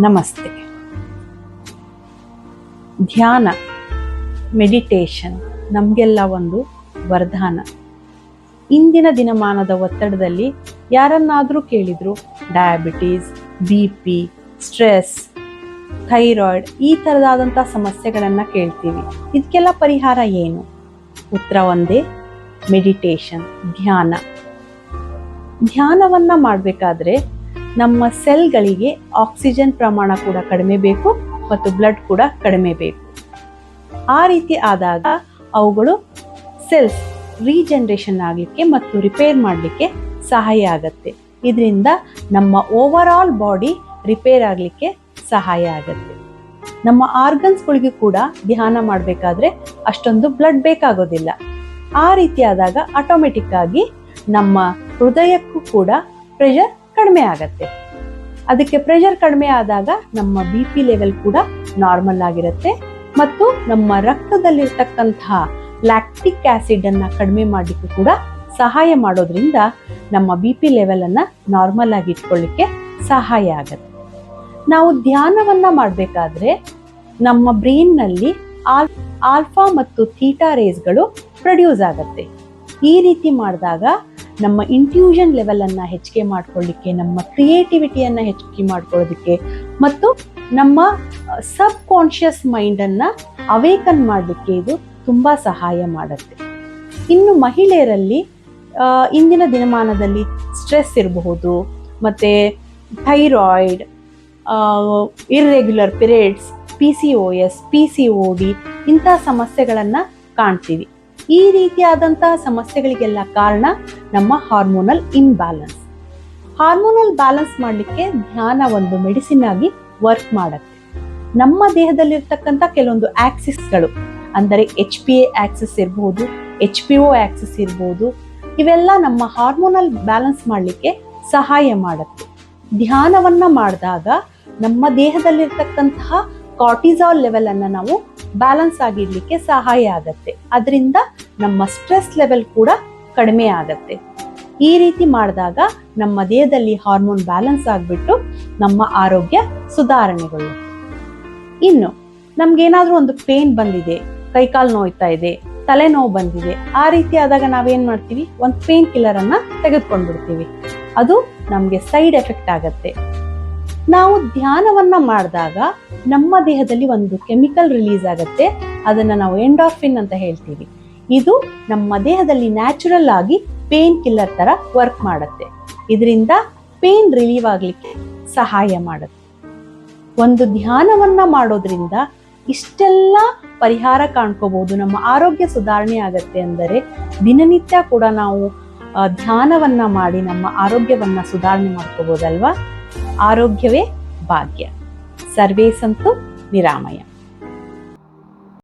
ನಮಸ್ತೆ. ಧ್ಯಾನ, ಮೆಡಿಟೇಷನ್ ನಮಗೆಲ್ಲ ಒಂದು ವರದಾನ. ಇಂದಿನ ದಿನಮಾನದ ಒತ್ತಡದಲ್ಲಿ ಯಾರನ್ನಾದರೂ ಕೇಳಿದ್ರು ಡಯಾಬಿಟೀಸ್, BP, ಸ್ಟ್ರೆಸ್, ಥೈರಾಯ್ಡ್ ಈ ಥರದಾದಂಥ ಸಮಸ್ಯೆಗಳನ್ನು ಕೇಳ್ತೀವಿ. ಇದಕ್ಕೆಲ್ಲ ಪರಿಹಾರ ಏನು? ಉತ್ತರ ಒಂದೇ, ಮೆಡಿಟೇಷನ್, ಧ್ಯಾನ. ಧ್ಯಾನವನ್ನು ಮಾಡಬೇಕಾದ್ರೆ ನಮ್ಮ ಸೆಲ್ಗಳಿಗೆ ಆಕ್ಸಿಜನ್ ಪ್ರಮಾಣ ಕೂಡ ಕಡಿಮೆ ಬೇಕು ಮತ್ತು ಬ್ಲಡ್ ಕೂಡ ಕಡಿಮೆ ಬೇಕು. ಆ ರೀತಿ ಆದಾಗ ಅವುಗಳು ಸೆಲ್ಸ್ ರೀಜನರೇಷನ್ ಆಗಲಿಕ್ಕೆ ಮತ್ತು ರಿಪೇರ್ ಮಾಡಲಿಕ್ಕೆ ಸಹಾಯ ಆಗುತ್ತೆ. ಇದರಿಂದ ನಮ್ಮ ಓವರ್ ಆಲ್ ಬಾಡಿ ರಿಪೇರ್ ಆಗಲಿಕ್ಕೆ ಸಹಾಯ ಆಗುತ್ತೆ. ನಮ್ಮ ಆರ್ಗನ್ಸ್ಗಳಿಗೂ ಕೂಡ ಧ್ಯಾನ ಮಾಡಬೇಕಾದ್ರೆ ಅಷ್ಟೊಂದು ಬ್ಲಡ್ ಬೇಕಾಗೋದಿಲ್ಲ. ಆ ರೀತಿ ಆದಾಗ ಆಟೋಮೆಟಿಕ್ ಆಗಿ ನಮ್ಮ ಹೃದಯಕ್ಕೂ ಕೂಡ ಪ್ರೆಷರ್ ಕಡಿಮೆ ಆಗತ್ತೆ. ಅದಕ್ಕೆ ಪ್ರೆಷರ್ ಕಡಿಮೆ ಆದಾಗ ನಮ್ಮ BP ಲೆವೆಲ್ ಕೂಡ ನಾರ್ಮಲ್ ಆಗಿರುತ್ತೆ ಮತ್ತು ನಮ್ಮ ರಕ್ತದಲ್ಲಿರ್ತಕ್ಕಂತಹ ಲ್ಯಾಕ್ಟಿಕ್ ಆಸಿಡ್ ಅನ್ನ ಕಡಿಮೆ ಮಾಡಲಿಕ್ಕೆ ಕೂಡ ಸಹಾಯ ಮಾಡೋದ್ರಿಂದ ನಮ್ಮ BP ಲೆವೆಲ್ ಅನ್ನ ನಾರ್ಮಲ್ ಆಗಿ ಇಟ್ಕೊಳ್ಳಿಕ್ಕೆ ಸಹಾಯ ಆಗುತ್ತೆ. ನಾವು ಧ್ಯಾನವನ್ನ ಮಾಡಬೇಕಾದ್ರೆ ನಮ್ಮ ಬ್ರೈನ್ ನಲ್ಲಿ ಆಲ್ಫಾ ಮತ್ತು ಥೀಟಾ ರೇಸ್ಗಳು ಪ್ರೊಡ್ಯೂಸ್ ಆಗುತ್ತೆ. ಈ ರೀತಿ ಮಾಡಿದಾಗ ನಮ್ಮ ಇಂಟ್ಯೂಷನ್ ಲೆವೆಲ್ ಅನ್ನ ಹೆಚ್ಚಿಗೆ ಮಾಡ್ಕೊಳ್ಳಿಕ್ಕೆ, ನಮ್ಮ ಕ್ರಿಯೇಟಿವಿಟಿಯನ್ನ ಹೆಚ್ಚಿಗೆ ಮಾಡ್ಕೊಳ್ಳೋದಕ್ಕೆ ಮತ್ತು ನಮ್ಮ ಸಬ್ ಕಾನ್ಷಿಯಸ್ ಮೈಂಡ್ ಅನ್ನ ಅವೇಕನ್ ಮಾಡಲಿಕ್ಕೆ ಇದು ತುಂಬಾ ಸಹಾಯ ಮಾಡುತ್ತೆ. ಇನ್ನು ಮಹಿಳೆಯರಲ್ಲಿ ಇಂದಿನ ದಿನಮಾನದಲ್ಲಿ ಸ್ಟ್ರೆಸ್ ಇರಬಹುದು, ಮತ್ತೆ thyroid, irregular periods, PCOS, PCOD ಇಂಥ ಸಮಸ್ಯೆಗಳನ್ನ ಕಾಣ್ತೀವಿ. ಈ ರೀತಿಯಾದಂತಹ ಸಮಸ್ಯೆಗಳಿಗೆಲ್ಲ ಕಾರಣ ನಮ್ಮ ಹಾರ್ಮೋನಲ್ ಇನ್ಬ್ಯಾಲೆನ್ಸ್. ಹಾರ್ಮೋನಲ್ ಬ್ಯಾಲೆನ್ಸ್ ಮಾಡಲಿಕ್ಕೆ ಧ್ಯಾನ ಒಂದು ಮೆಡಿಸಿನ್ ಆಗಿ ವರ್ಕ್ ಮಾಡುತ್ತೆ. ನಮ್ಮ ದೇಹದಲ್ಲಿರ್ತಕ್ಕಂಥ ಕೆಲವೊಂದು ಆಕ್ಸಿಸ್ಗಳು ಅಂದರೆ HPA ಆಕ್ಸಿಸ್ ಇರಬಹುದು, HPO ಆಕ್ಸಿಸ್ ಇರಬಹುದು, ಇವೆಲ್ಲ ನಮ್ಮ ಹಾರ್ಮೋನಲ್ ಬ್ಯಾಲೆನ್ಸ್ ಮಾಡಲಿಕ್ಕೆ ಸಹಾಯ ಮಾಡುತ್ತೆ. ಧ್ಯಾನವನ್ನ ಮಾಡಿದಾಗ ನಮ್ಮ ದೇಹದಲ್ಲಿರ್ತಕ್ಕಂತಹ ಕಾರ್ಟಿಸಾಲ್ ಲೆವೆಲ್ ಅನ್ನ ನಾವು ಬ್ಯಾಲೆನ್ಸ್ ಆಗಿರ್ಲಿಕ್ಕೆ ಸಹಾಯ ಆಗತ್ತೆ. ಅದರಿಂದ ನಮ್ಮ ಸ್ಟ್ರೆಸ್ ಲೆವೆಲ್ ಕೂಡ ಕಡಿಮೆ ಆಗತ್ತೆ. ಈ ರೀತಿ ಮಾಡಿದಾಗ ನಮ್ಮ ದೇಹದಲ್ಲಿ ಹಾರ್ಮೋನ್ ಬ್ಯಾಲೆನ್ಸ್ ಆಗಿಬಿಟ್ಟು ನಮ್ಮ ಆರೋಗ್ಯ ಸುಧಾರಣೆಗೊಳ್ಳುತ್ತೆ. ಇನ್ನು ನಮ್ಗೇನಾದ್ರೂ ಒಂದು ಪೇನ್ ಬಂದಿದೆ, ಕೈಕಾಲು ನೋಯ್ತಾ ಇದೆ, ತಲೆನೋವು ಬಂದಿದೆ, ಆ ರೀತಿ ಆದಾಗ ನಾವೇನ್ ಮಾಡ್ತೀವಿ, ಒಂದು ಪೇನ್ ಕಿಲ್ಲರ್ ಅನ್ನ ತೆಗೆದುಕೊಂಡ್ಬಿಡ್ತೀವಿ. ಅದು ನಮ್ಗೆ ಸೈಡ್ ಎಫೆಕ್ಟ್ ಆಗತ್ತೆ. ನಾವು ಧ್ಯಾನವನ್ನ ಮಾಡಿದಾಗ ನಮ್ಮ ದೇಹದಲ್ಲಿ ಒಂದು ಕೆಮಿಕಲ್ ರಿಲೀಸ್ ಆಗುತ್ತೆ. ಅದನ್ನ ನಾವು ಎಂಡಾರ್ಫಿನ್ ಅಂತ ಹೇಳ್ತೀವಿ. ಇದು ನಮ್ಮ ದೇಹದಲ್ಲಿ ನ್ಯಾಚುರಲ್ ಆಗಿ ಪೇನ್ ಕಿಲ್ಲರ್ ತರ ವರ್ಕ್ ಮಾಡುತ್ತೆ. ಇದರಿಂದ ಪೇನ್ ರಿಲೀವ್ ಆಗ್ಲಿಕ್ಕೆ ಸಹಾಯ ಮಾಡುತ್ತೆ. ಒಂದು ಧ್ಯಾನವನ್ನ ಮಾಡೋದ್ರಿಂದ ಇಷ್ಟೆಲ್ಲ ಪರಿಹಾರ ಕಾಣ್ಕೋಬಹುದು, ನಮ್ಮ ಆರೋಗ್ಯ ಸುಧಾರಣೆ ಆಗತ್ತೆ. ಅಂದರೆ ದಿನನಿತ್ಯ ಕೂಡ ನಾವು ಧ್ಯಾನವನ್ನ ಮಾಡಿ ನಮ್ಮ ಆರೋಗ್ಯವನ್ನ ಸುಧಾರಣೆ ಮಾಡ್ಕೋಬಹುದಲ್ವಾ? ಆರೋಗ್ಯವೇ ಭಾಗ್ಯ. ಸರ್ವೇ ಸಂತು ನಿರಾಮಯ.